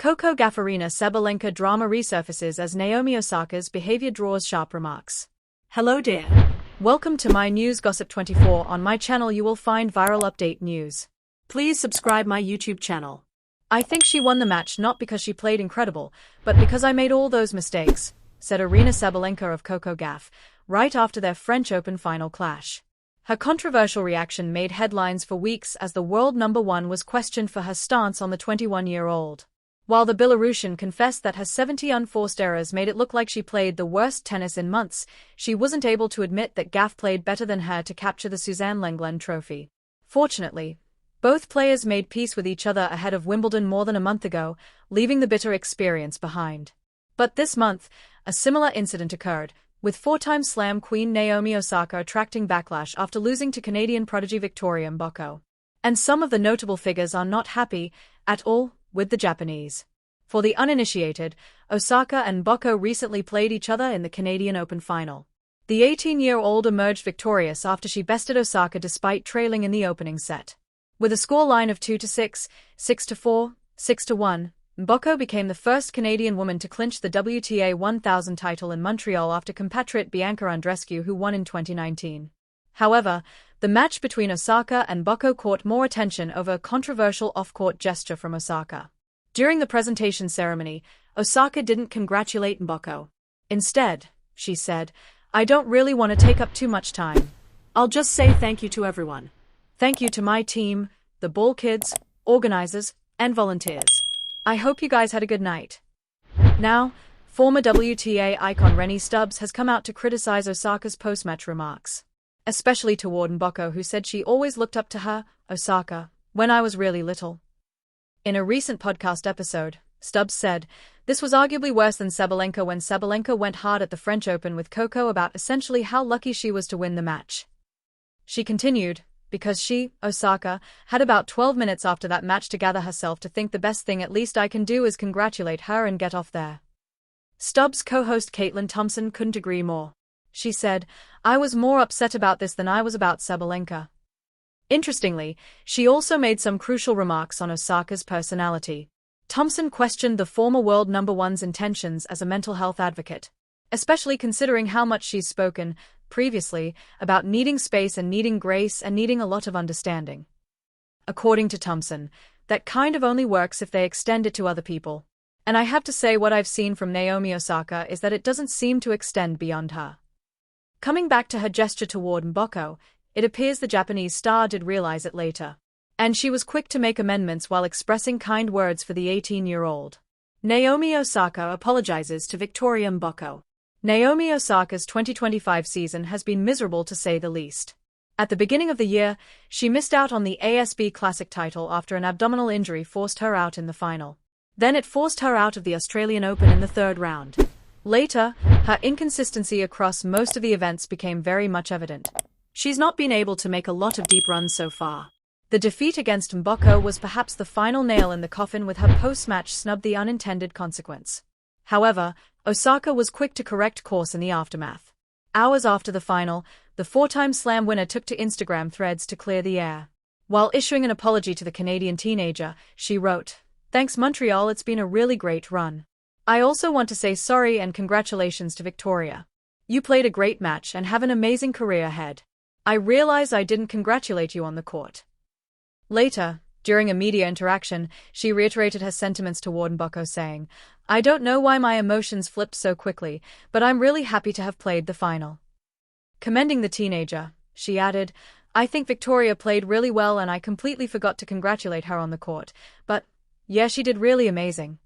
Coco Gauff-Aryna Sabalenka drama resurfaces as Naomi Osaka's behavior draws sharp remarks. Hello dear. Welcome to my News Gossip 24. On my channel you will find viral update news. Please subscribe my YouTube channel. I think she won the match not because she played incredible, but because I made all those mistakes, said Aryna Sabalenka of Coco Gauff, right after their French Open final clash. Her controversial reaction made headlines for weeks as the world number one was questioned for her stance on the 21-year-old. While the Belarusian confessed that her 70 unforced errors made it look like she played the worst tennis in months, she wasn't able to admit that Gauff played better than her to capture the Suzanne Lenglen trophy. Fortunately, both players made peace with each other ahead of Wimbledon more than a month ago, leaving the bitter experience behind. But this month, a similar incident occurred, with four-time Slam queen Naomi Osaka attracting backlash after losing to Canadian prodigy Victoria Mboko. And some of the notable figures are not happy at all with the Japanese. For the uninitiated, Osaka and Mboko recently played each other in the Canadian Open final. The 18-year-old emerged victorious after she bested Osaka despite trailing in the opening set. With a scoreline of 2-6, 6-4, 6-1, Mboko became the first Canadian woman to clinch the WTA 1000 title in Montreal after compatriot Bianca Andreescu, who won in 2019. However, the match between Osaka and Mboko caught more attention over a controversial off-court gesture from Osaka. During the presentation ceremony, Osaka didn't congratulate Mboko. Instead, she said, "I don't really want to take up too much time. I'll just say thank you to everyone. Thank you to my team, the ball kids, organizers, and volunteers. I hope you guys had a good night." Now, former WTA icon Rennie Stubbs has come out to criticize Osaka's post-match remarks, especially toward Mboko, who said she always looked up to her, Osaka, when I was really little. In a recent podcast episode, Stubbs said, "This was arguably worse than Sabalenka when Sabalenka went hard at the French Open with Coco about essentially how lucky she was to win the match." She continued, "Because she, Osaka, had about 12 minutes after that match to gather herself to think the best thing at least I can do is congratulate her and get off there." Stubbs co-host Caitlin Thompson couldn't agree more. She said, "I was more upset about this than I was about Sabalenka." Interestingly, she also made some crucial remarks on Osaka's personality. Thompson questioned the former world number one's intentions as a mental health advocate, especially considering how much she's spoken previously about needing space and needing grace and needing a lot of understanding. According to Thompson, that kind of only works if they extend it to other people. And I have to say what I've seen from Naomi Osaka is that it doesn't seem to extend beyond her. Coming back to her gesture toward Mboko, it appears the Japanese star did realize it later. And she was quick to make amendments while expressing kind words for the 18-year-old. Naomi Osaka apologizes to Victoria Mboko. Naomi Osaka's 2025 season has been miserable to say the least. At the beginning of the year, she missed out on the ASB Classic title after an abdominal injury forced her out in the final. Then it forced her out of the Australian Open in the third round. Later, her inconsistency across most of the events became very much evident. She's not been able to make a lot of deep runs so far. The defeat against Mboko was perhaps the final nail in the coffin, with her post-match snub the unintended consequence. However, Osaka was quick to correct course in the aftermath. Hours after the final, the four-time Slam winner took to Instagram threads to clear the air. While issuing an apology to the Canadian teenager, she wrote, "Thanks Montreal, it's been a really great run. I also want to say sorry and congratulations to Victoria. You played a great match and have an amazing career ahead. I realize I didn't congratulate you on the court." Later, during a media interaction, she reiterated her sentiments toward Mboko, saying, "I don't know why my emotions flipped so quickly, but I'm really happy to have played the final." Commending the teenager, she added, "I think Victoria played really well and I completely forgot to congratulate her on the court, but, yeah, she did really amazing."